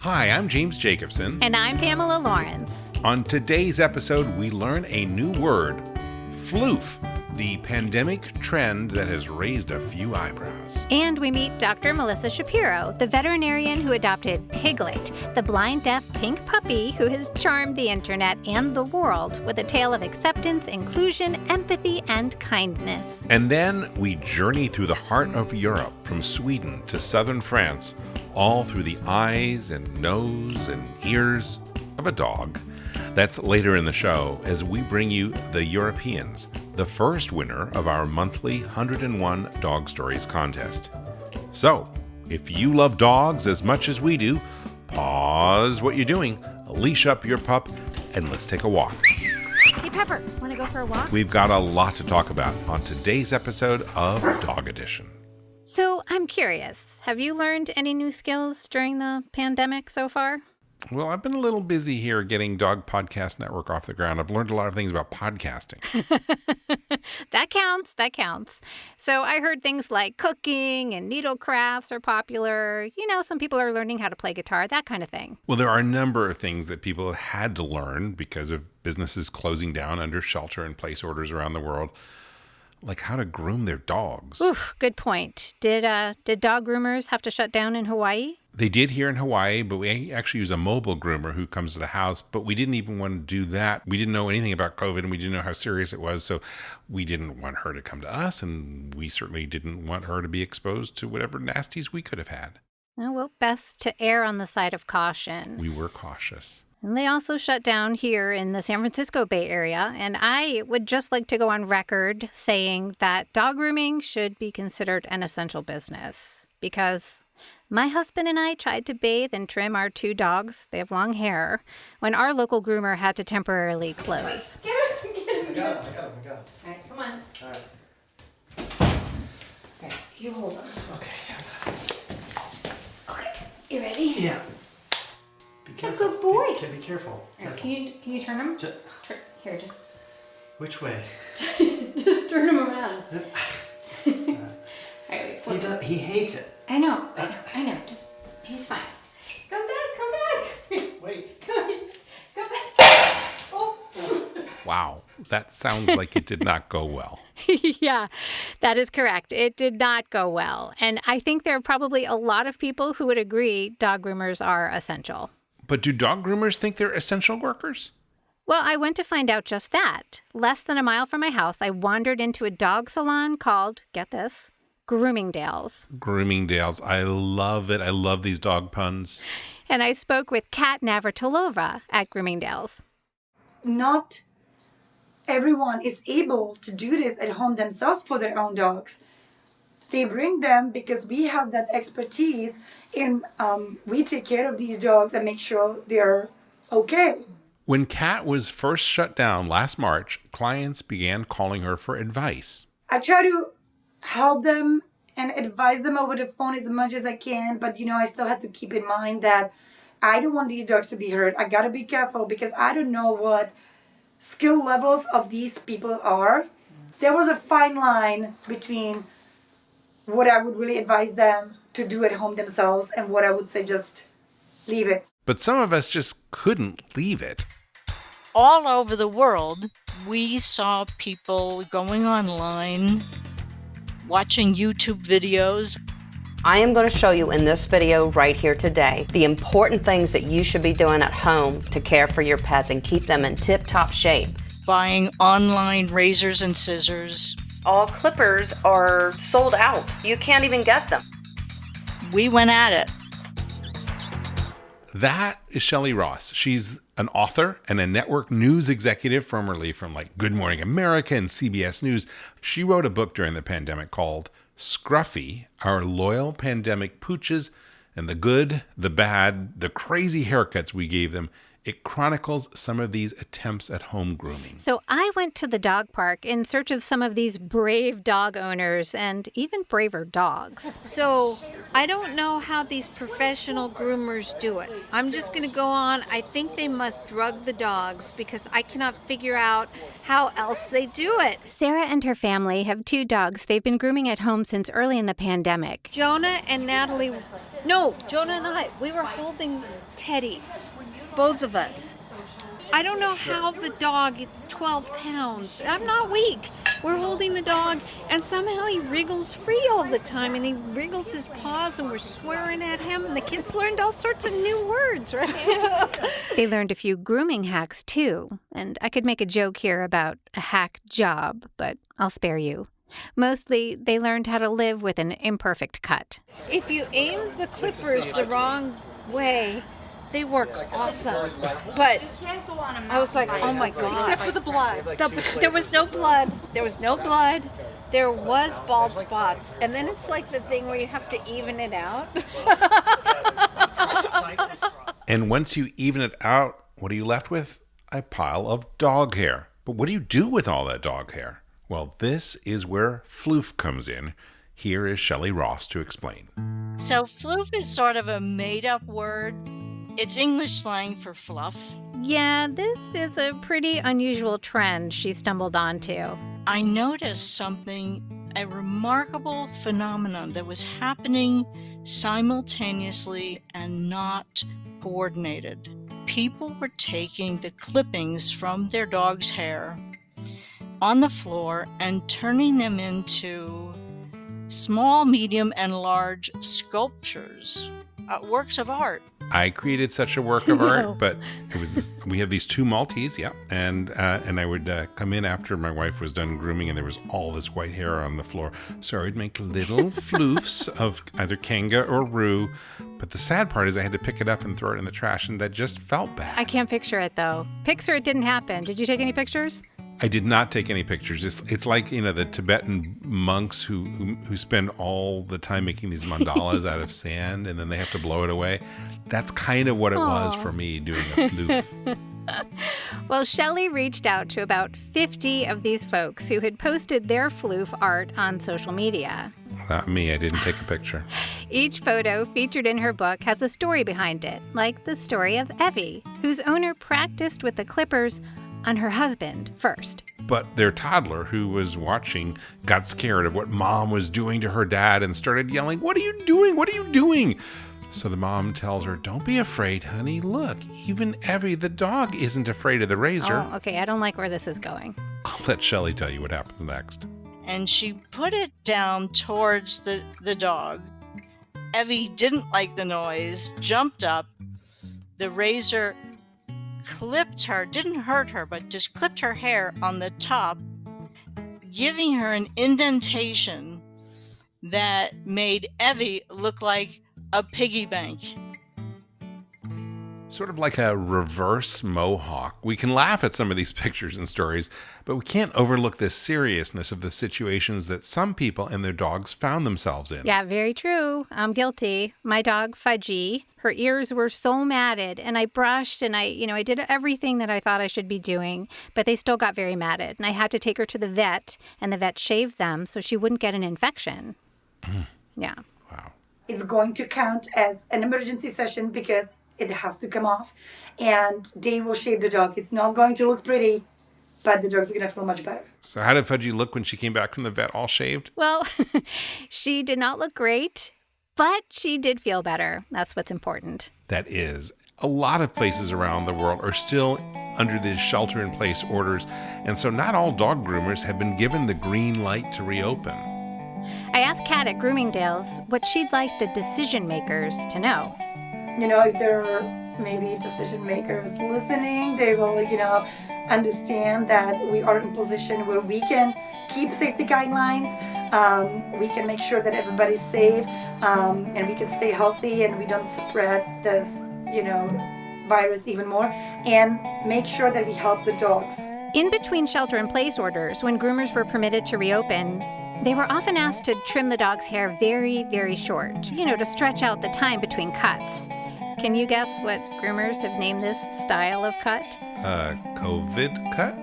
Hi, I'm James Jacobson. And I'm Pamela Lorence. On today's episode, we learn a new word, Floof, the pandemic trend that has raised a few eyebrows. And we meet Dr. Melissa Shapiro, the veterinarian who adopted Piglet, the blind-deaf pink puppy who has charmed the internet and the world with a tale of acceptance, inclusion, empathy, and kindness. And then we journey through the heart of Europe, from Sweden to southern France, all through the eyes and nose and ears of a dog. That's later in the show as we bring you The Europeans, the first winner of our monthly 101 Dog Stories contest. So, if you love dogs as much as we do, pause what you're doing, leash up your pup, and let's take a walk. Hey, Pepper, want to go for a walk? We've got a lot to talk about on today's episode of Dog Edition. So, I'm curious, have you learned any new skills during the pandemic so far? Well, I've been a little busy here getting Dog Podcast Network off the ground. I've learned a lot of things about podcasting. That counts. So I heard things like cooking and needle crafts are popular. You know, some people are learning how to play guitar, that kind of thing. Well, there are a number of things that people have had to learn because of businesses closing down under shelter-in-place orders around the world, like how to groom their dogs. Oof, good point. Did dog groomers have to shut down in Hawaii? They did here in Hawaii, but we actually use a mobile groomer who comes to the house, but we didn't even want to do that. We didn't know anything about COVID, and we didn't know how serious it was, so we didn't want her to come to us, and we certainly didn't want her to be exposed to whatever nasties we could have had. Well, best to err on the side of caution. We were cautious. And they also shut down here in the San Francisco Bay Area, and I would just like to go on record saying that dog grooming should be considered an essential business, because my husband and I tried to bathe and trim our two dogs, they have long hair, when our local groomer had to temporarily close. Get him. I got him. All right, come on. All right. Okay, you hold him. Okay. Okay, you ready? Yeah. Be careful. Good boy. Be careful. All right, can you turn him? Here, just Which way? just turn him around. All right, wait, flip. He hates it. I know. Just, he's fine. Come back. Wait. Come back. Oh. Wow, that sounds like it did not go well. Yeah, that is correct. It did not go well. And I think there are probably a lot of people who would agree dog groomers are essential. But do dog groomers think they're essential workers? Well, I went to find out just that. Less than a mile from my house, I wandered into a dog salon called, get this, Groomingdales. Groomingdales. I love it. I love these dog puns. And I spoke with Kat Navratilova at Groomingdales. Not everyone is able to do this at home themselves for their own dogs. They bring them because we have that expertise and we take care of these dogs and make sure they're okay. When Kat was first shut down last March, clients began calling her for advice. I try to help them and advise them over the phone as much as I can, but I still have to keep in mind that I don't want these dogs to be hurt. I gotta be careful because I don't know what skill levels of these people are. There was a fine line between what I would really advise them to do at home themselves and what I would say just leave it. But some of us just couldn't leave it. All over the world, we saw people going online, watching YouTube videos. I am going to show you in this video right here today the important things that you should be doing at home to care for your pets and keep them in tip-top shape. Buying online razors and scissors. All clippers are sold out. You can't even get them. We went at it. That is Shelley Ross. She's an author and a network news executive, formerly from Good Morning America and CBS News. She wrote a book during the pandemic called Scruffy, Our Loyal Pandemic Pooches, and the good, the bad, the crazy haircuts we gave them. It chronicles some of these attempts at home grooming. So I went to the dog park in search of some of these brave dog owners and even braver dogs. So I don't know how these professional groomers do it. I'm just going to go on. I think they must drug the dogs because I cannot figure out how else they do it. Sarah and her family have 2 dogs they've been grooming at home since early in the pandemic. Jonah and Natalie No, Jonah and I, we were holding Teddy, both of us. I don't know how the dog is 12 pounds. I'm not weak. We're holding the dog, and somehow he wriggles free all the time, and he wriggles his paws, and we're swearing at him, and the kids learned all sorts of new words, right? They learned a few grooming hacks, too. And I could make a joke here about a hack job, but I'll spare you. Mostly, they learned how to live with an imperfect cut. If you aim the clippers the wrong way, they work awesome. But I was like, oh my God. Except for the blood. There was no blood. There was no blood. There was bald spots. And then it's like the thing where you have to even it out. And once you even it out, what are you left with? A pile of dog hair. But what do you do with all that dog hair? Well, this is where Floof comes in. Here is Shelley Ross to explain. So floof is sort of a made-up word. It's English slang for fluff. Yeah, this is a pretty unusual trend she stumbled onto. I noticed something, a remarkable phenomenon that was happening simultaneously and not coordinated. People were taking the clippings from their dog's hair on the floor and turning them into small, medium, and large sculptures, works of art. I created such a work of art, but it was we have these two Maltese, and I would come in after my wife was done grooming, and there was all this white hair on the floor. So I would make little floofs of either Kanga or Roo. But the sad part is I had to pick it up and throw it in the trash, and that just felt bad. I can't picture it, though. Picture it didn't happen. Did you take any pictures? I did not take any pictures. It's like, the Tibetan monks who spend all the time making these mandalas out of sand, and then they have to blow it away. That's kind of what it was for me doing a floof. Well, Shelley reached out to about 50 of these folks who had posted their floof art on social media. Not me. I didn't take a picture. Each photo featured in her book has a story behind it, like the story of Evie, whose owner practiced with the clippers on her husband first. But their toddler, who was watching, got scared of what mom was doing to her dad and started yelling, "What are you doing? What are you doing?" So the mom tells her, "Don't be afraid, honey. Look, even Evie, the dog, isn't afraid of the razor." Oh, okay. I don't like where this is going. I'll let Shelley tell you what happens next. And she put it down towards the dog. Evie didn't like the noise, jumped up. The razor clipped her, didn't hurt her, but just clipped her hair on the top, giving her an indentation that made Evie look like a piggy bank. Sort of like a reverse mohawk. We can laugh at some of these pictures and stories, but we can't overlook the seriousness of the situations that some people and their dogs found themselves in. Yeah, very true. I'm guilty. My dog, Fudgy, her ears were so matted, and I brushed and I did everything that I thought I should be doing, but they still got very matted. And I had to take her to the vet, and the vet shaved them so she wouldn't get an infection. Yeah. Wow. It's going to count as an emergency session because it has to come off, and they will shave the dog. It's not going to look pretty, but the dog's going to feel much better. So how did Fudgy look when she came back from the vet all shaved? Well, she did not look great, but she did feel better. That's what's important. That is. A lot of places around the world are still under these shelter-in-place orders, and so not all dog groomers have been given the green light to reopen. I asked Kat at Groomingdales what she'd like the decision makers to know. If there are maybe decision makers listening, they will, understand that we are in a position where we can keep safety guidelines. We can make sure that everybody's safe, and we can stay healthy and we don't spread this, virus even more, and make sure that we help the dogs. In between shelter-in-place orders, when groomers were permitted to reopen, they were often asked to trim the dog's hair very, very short, to stretch out the time between cuts. Can you guess what groomers have named this style of cut? COVID cut?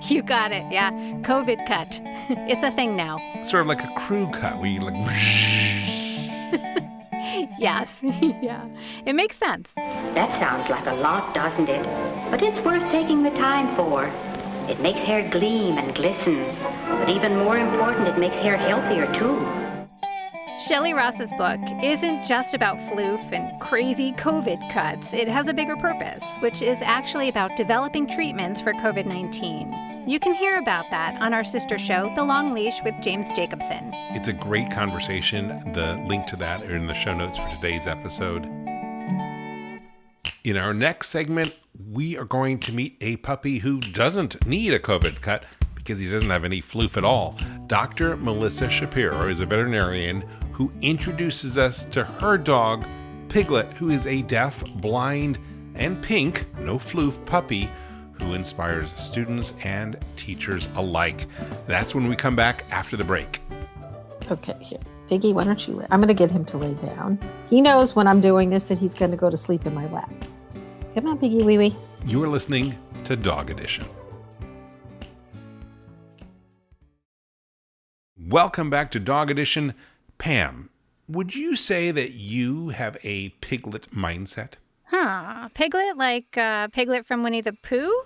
You got it, yeah. COVID cut. It's a thing now. Sort of like a crew cut where you Yes, yeah. It makes sense. That sounds like a lot, doesn't it? But it's worth taking the time for. It makes hair gleam and glisten. But even more important, it makes hair healthier, too. Shelley Ross's book isn't just about Floof and crazy COVID cuts. It has a bigger purpose, which is actually about developing treatments for COVID-19. You can hear about that on our sister show, The Long Leash with James Jacobson. It's a great conversation. The link to that are in the show notes for today's episode. In our next segment, we are going to meet a puppy who doesn't need a COVID cut because he doesn't have any floof at all. Dr. Melissa Shapiro is a veterinarian who introduces us to her dog, Piglet, who is a deaf, blind, and pink, no floof puppy who inspires students and teachers alike. That's when we come back after the break. Okay, here. Piggy, why don't you I'm going to get him to lay down. He knows when I'm doing this that he's going to go to sleep in my lap. Come on, Piggy wee wee. You are listening to Dog Edition. Welcome back to Dog Edition. Pam, would you say that you have a Piglet mindset? Piglet? Like Piglet from Winnie the Pooh?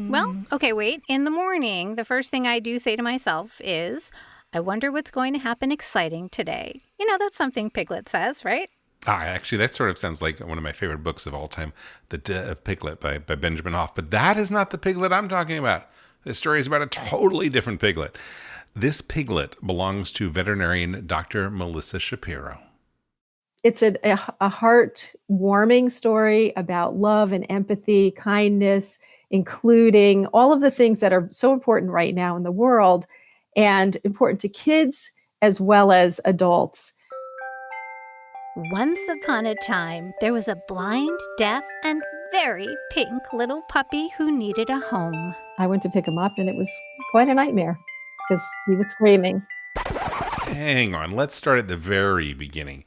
Well, okay, wait. In the morning, the first thing I do say to myself is, I wonder what's going to happen exciting today. You know, that's something Piglet says, right? Actually, that sort of sounds like one of my favorite books of all time, The Death of Piglet by Benjamin Hoff. But that is not the Piglet I'm talking about. This story is about a totally different Piglet. This Piglet belongs to veterinarian Dr. Melissa Shapiro. It's a heart-warming story about love and empathy, kindness, including all of the things that are so important right now in the world and important to kids as well as adults. Once upon a time, there was a blind, deaf, and very pink little puppy who needed a home. I went to pick him up, and it was quite a nightmare because he was screaming. Hang on, let's start at the very beginning.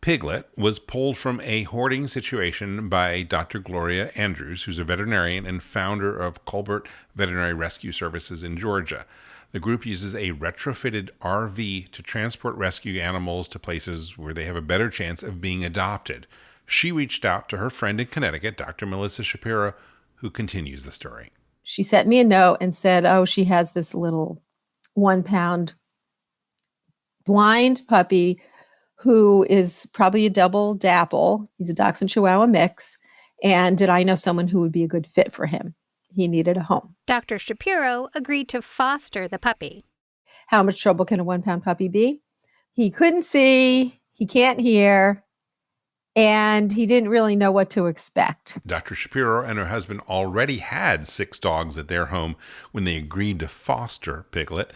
Piglet was pulled from a hoarding situation by Dr. Gloria Andrews, who's a veterinarian and founder of Colbert Veterinary Rescue Services in Georgia. The group uses a retrofitted RV to transport rescue animals to places where they have a better chance of being adopted. She reached out to her friend in Connecticut, Dr. Melissa Shapiro, who continues the story. She sent me a note and said, she has this little 1-pound blind puppy who is probably a double dapple. He's a Dachshund Chihuahua mix. And did I know someone who would be a good fit for him? He needed a home. Dr. Shapiro agreed to foster the puppy. How much trouble can a 1-pound puppy be? He couldn't see, he can't hear, and he didn't really know what to expect. Dr. Shapiro and her husband already had 6 dogs at their home when they agreed to foster Piglet.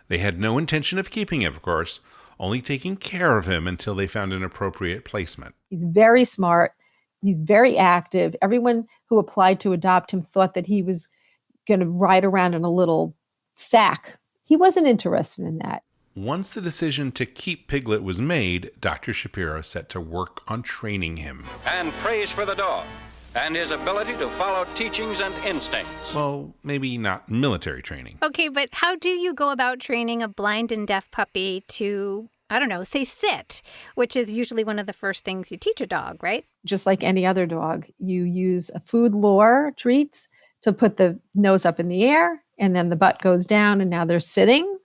They had no intention of keeping him, of course, only taking care of him until they found an appropriate placement. He's very smart. He's very active. Everyone who applied to adopt him thought that he was going to ride around in a little sack. He wasn't interested in that. Once the decision to keep Piglet was made, Dr. Shapiro set to work on training him. And praise for the dog and his ability to follow teachings and instincts. Well, maybe not military training. Okay, but how do you go about training a blind and deaf puppy to, say sit, which is usually one of the first things you teach a dog, right? Just like any other dog, you use a food lure treats to put the nose up in the air, and then the butt goes down, and now they're sitting.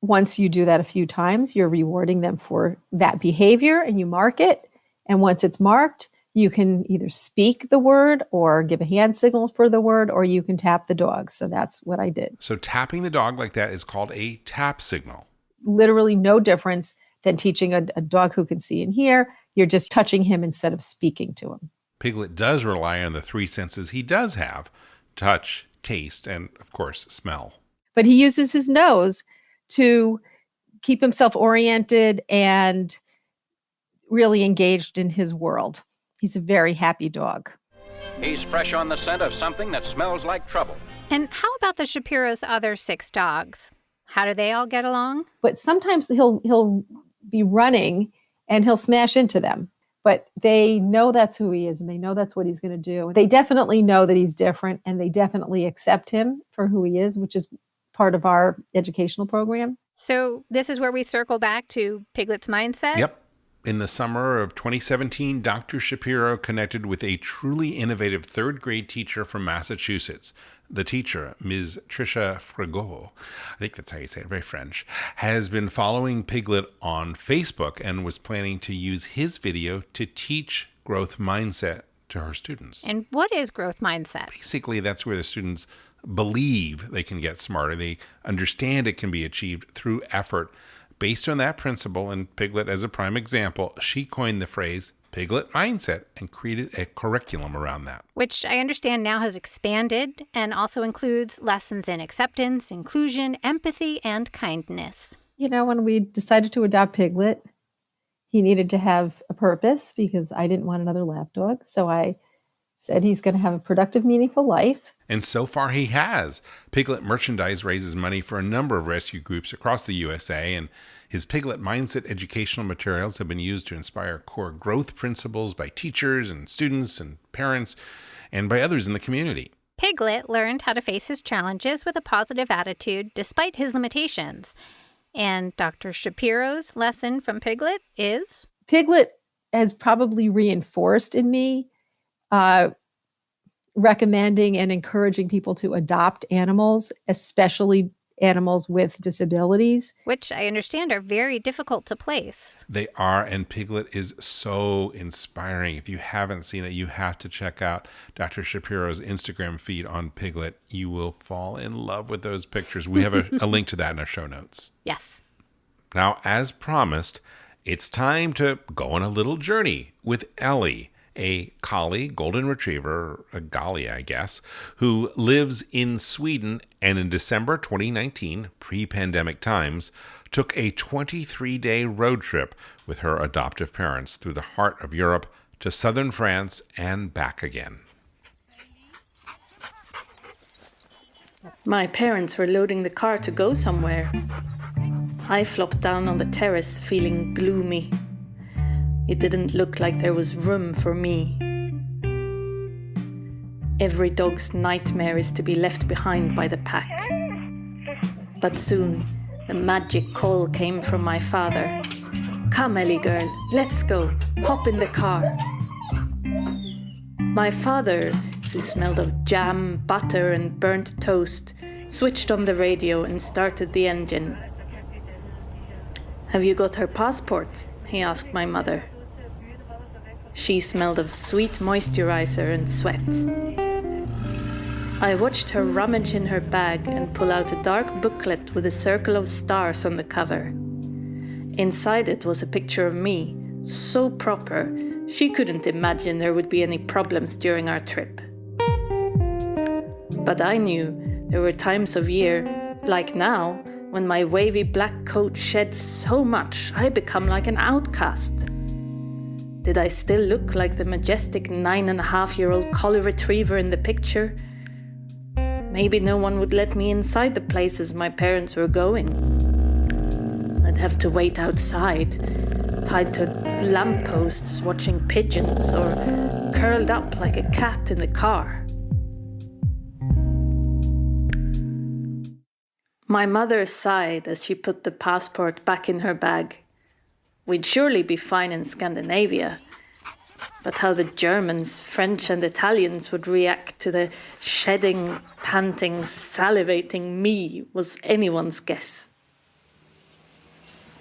Once you do that a few times, you're rewarding them for that behavior, and you mark it. And once it's marked, you can either speak the word or give a hand signal for the word, or you can tap the dog. So that's what I did. So tapping the dog like that is called a tap signal. Literally no difference than teaching a dog who can see and hear. You're just touching him instead of speaking to him. Piglet does rely on the 3 senses he does have: touch, taste, and, of course, smell. But he uses his nose to keep himself oriented and really engaged in his world. He's a very happy dog. He's fresh on the scent of something that smells like trouble. And how about the Shapiro's other 6 dogs? How do they all get along? But sometimes he'll be running and he'll smash into them. But they know that's who he is and they know that's what he's going to do. They definitely know that he's different and they definitely accept him for who he is, which is part of our educational program. So this is where we circle back to Piglet's mindset? Yep. In the summer of 2017, Dr. Shapiro connected with a truly innovative third grade teacher from Massachusetts. The teacher, Ms. Tricia Frigo, I think that's how you say it, very French, has been following Piglet on Facebook and was planning to use his video to teach growth mindset to her students. And what is growth mindset? Basically, that's where the students believe they can get smarter. They understand it can be achieved through effort. Based on that principle, and Piglet as a prime example, she coined the phrase Piglet Mindset and created a curriculum around that. Which I understand now has expanded and also includes lessons in acceptance, inclusion, empathy, and kindness. You know, when we decided to adopt Piglet, he needed to have a purpose because I didn't want another lap dog. So I said he's going to have a productive, meaningful life. And so far he has. Piglet merchandise raises money for a number of rescue groups across the USA, and his Piglet Mindset educational materials have been used to inspire core growth principles by teachers and students and parents and by others in the community. Piglet learned how to face his challenges with a positive attitude despite his limitations. And Dr. Shapiro's lesson from Piglet is? Piglet has probably reinforced in me recommending and encouraging people to adopt animals, especially animals with disabilities. Which I understand are very difficult to place. They are, and Piglet is so inspiring. If you haven't seen it, you have to check out Dr. Shapiro's Instagram feed on Piglet. You will fall in love with those pictures. We have a link to that in our show notes. Yes. Now, as promised, it's time to go on a little journey with Ellie, a collie, golden retriever, a Gallia, I guess, who lives in Sweden and in December 2019, pre-pandemic times, took a 23-day road trip with her adoptive parents through the heart of Europe to southern France and back again. My parents were loading the car to go somewhere. I flopped down on the terrace, feeling gloomy. It didn't look like there was room for me. Every dog's nightmare is to be left behind by the pack. But soon, the magic call came from my father. "Come, Ellie girl, let's go. Hop in the car." My father, who smelled of jam, butter, and burnt toast, switched on the radio and started the engine. "Have you got her passport?" he asked my mother. She smelled of sweet moisturizer and sweat. I watched her rummage in her bag and pull out a dark booklet with a circle of stars on the cover. Inside it was a picture of me, so proper, she couldn't imagine there would be any problems during our trip. But I knew there were times of year, like now, when my wavy black coat shed so much I become like an outcast. Did I still look like the majestic 9.5-year-old collie retriever in the picture? Maybe no one would let me inside the places my parents were going. I'd have to wait outside, tied to lampposts watching pigeons, or curled up like a cat in the car. My mother sighed as she put the passport back in her bag. We'd surely be fine in Scandinavia, but how the Germans, French, and Italians would react to the shedding, panting, salivating me was anyone's guess.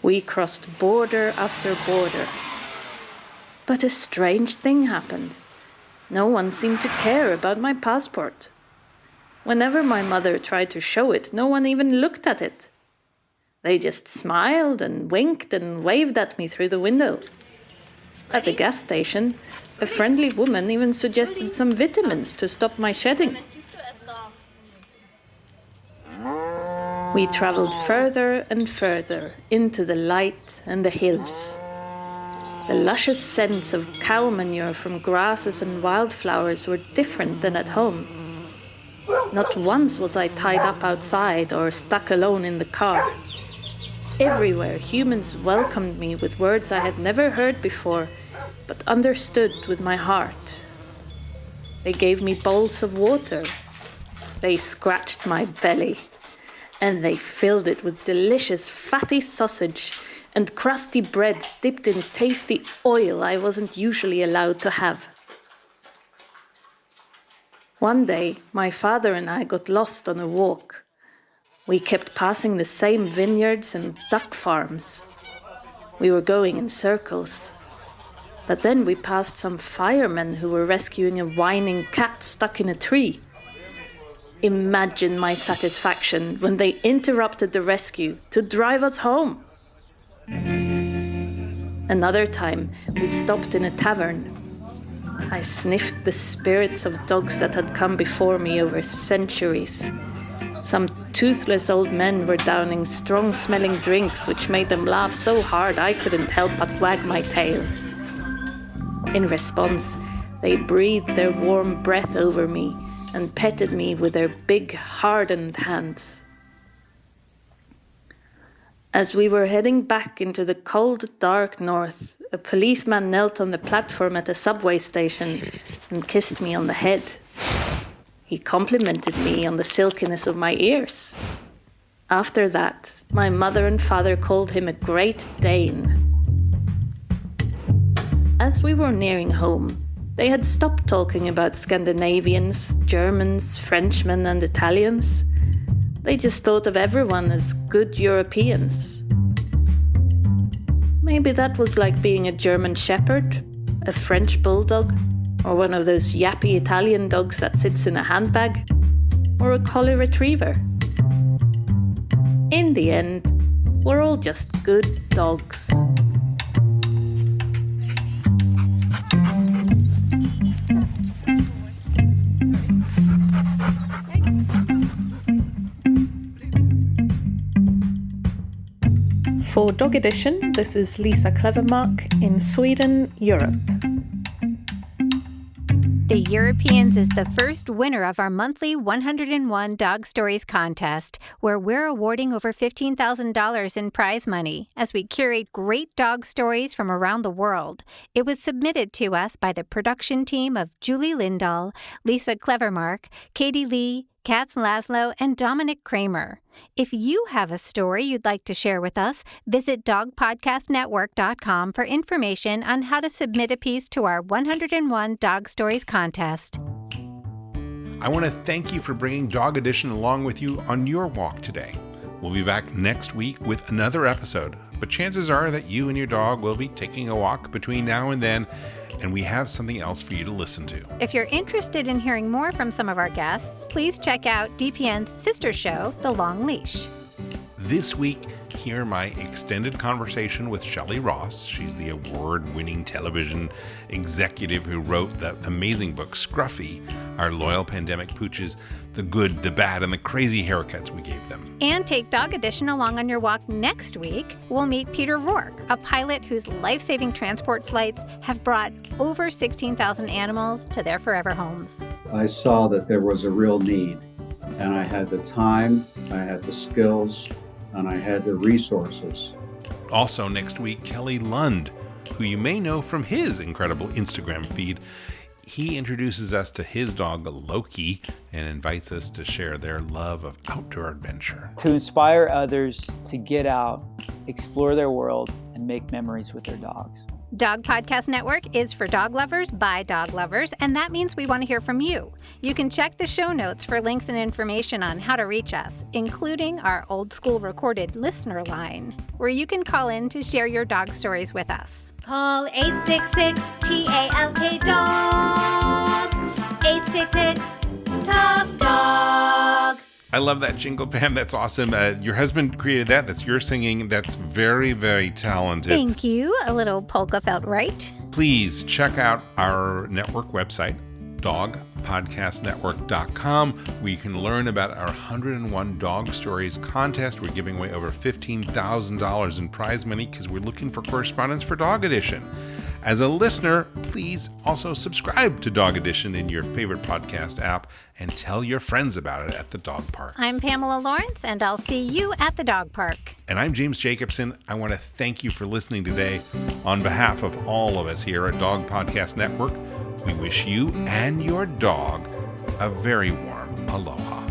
We crossed border after border. But a strange thing happened. No one seemed to care about my passport. Whenever my mother tried to show it, no one even looked at it. They just smiled and winked and waved at me through the window. At the gas station, a friendly woman even suggested some vitamins to stop my shedding. We traveled further and further into the light and the hills. The luscious scents of cow manure from grasses and wildflowers were different than at home. Not once was I tied up outside or stuck alone in the car. Everywhere, humans welcomed me with words I had never heard before, but understood with my heart. They gave me bowls of water. They scratched my belly. And they filled it with delicious fatty sausage and crusty bread dipped in tasty oil I wasn't usually allowed to have. One day, my father and I got lost on a walk. We kept passing the same vineyards and duck farms. We were going in circles. But then we passed some firemen who were rescuing a whining cat stuck in a tree. Imagine my satisfaction when they interrupted the rescue to drive us home. Another time, we stopped in a tavern. I sniffed the spirits of dogs that had come before me over centuries. Some toothless old men were downing strong-smelling drinks which made them laugh so hard I couldn't help but wag my tail. In response, they breathed their warm breath over me and petted me with their big, hardened hands. As we were heading back into the cold, dark north, a policeman knelt on the platform at a subway station and kissed me on the head. He complimented me on the silkiness of my ears. After that, my mother and father called him a Great Dane. As we were nearing home, they had stopped talking about Scandinavians, Germans, Frenchmen, and Italians. They just thought of everyone as good Europeans. Maybe that was like being a German shepherd, a French bulldog, or one of those yappy Italian dogs that sits in a handbag, or a collie retriever. In the end, we're all just good dogs. For Dog Edition, this is Lisa Clevermark in Sweden, Europe. The Europeans is the first winner of our monthly 101 Dog Stories contest, where we're awarding over $15,000 in prize money as we curate great dog stories from around the world. It was submitted to us by the production team of Julie Lindahl, Lisa Clevermark, Katie Lee, Katz Laszlo, and Dominic Kramer. If you have a story you'd like to share with us, visit dogpodcastnetwork.com for information on how to submit a piece to our 101 Dog Stories contest. I want to thank you for bringing Dog Edition along with you on your walk today. We'll be back next week with another episode, but chances are that you and your dog will be taking a walk between now and then, and we have something else for you to listen to. If you're interested in hearing more from some of our guests, please check out DPN's sister show, The Long Leash. This week, hear my extended conversation with Shelley Ross. She's the award-winning television executive who wrote the amazing book Scruffy, Our Loyal Pandemic Pooches, the good, the bad, and the crazy haircuts we gave them. And take Dog Edition along on your walk next week. We'll meet Peter Rourke, a pilot whose life-saving transport flights have brought over 16,000 animals to their forever homes. I saw that there was a real need, and I had the time, I had the skills, and I had the resources. Also next week, Kelly Lund, who you may know from his incredible Instagram feed. He introduces us to his dog, Loki, and invites us to share their love of outdoor adventure. To inspire others to get out, explore their world, and make memories with their dogs. Dog Podcast Network is for dog lovers by dog lovers, and that means we want to hear from you. You can check the show notes for links and information on how to reach us, including our old school recorded listener line, where you can call in to share your dog stories with us. Call 866-TALK-DOG. 866-TALK-DOG. I love that jingle, Pam. That's awesome. Your husband created that. That's your singing. That's very, very talented. Thank you. A little polka felt right. Please check out our network website, dogpodcastnetwork.com, where you can learn about our 101 Dog Stories contest. We're giving away over $15,000 in prize money because we're looking for correspondence for Dog Edition. As a listener, please also subscribe to Dog Edition in your favorite podcast app and tell your friends about it at the dog park. I'm Pamela Lorence, and I'll see you at the dog park. And I'm James Jacobson. I want to thank you for listening today. On behalf of all of us here at Dog Podcast Network, we wish you and your dog a very warm aloha.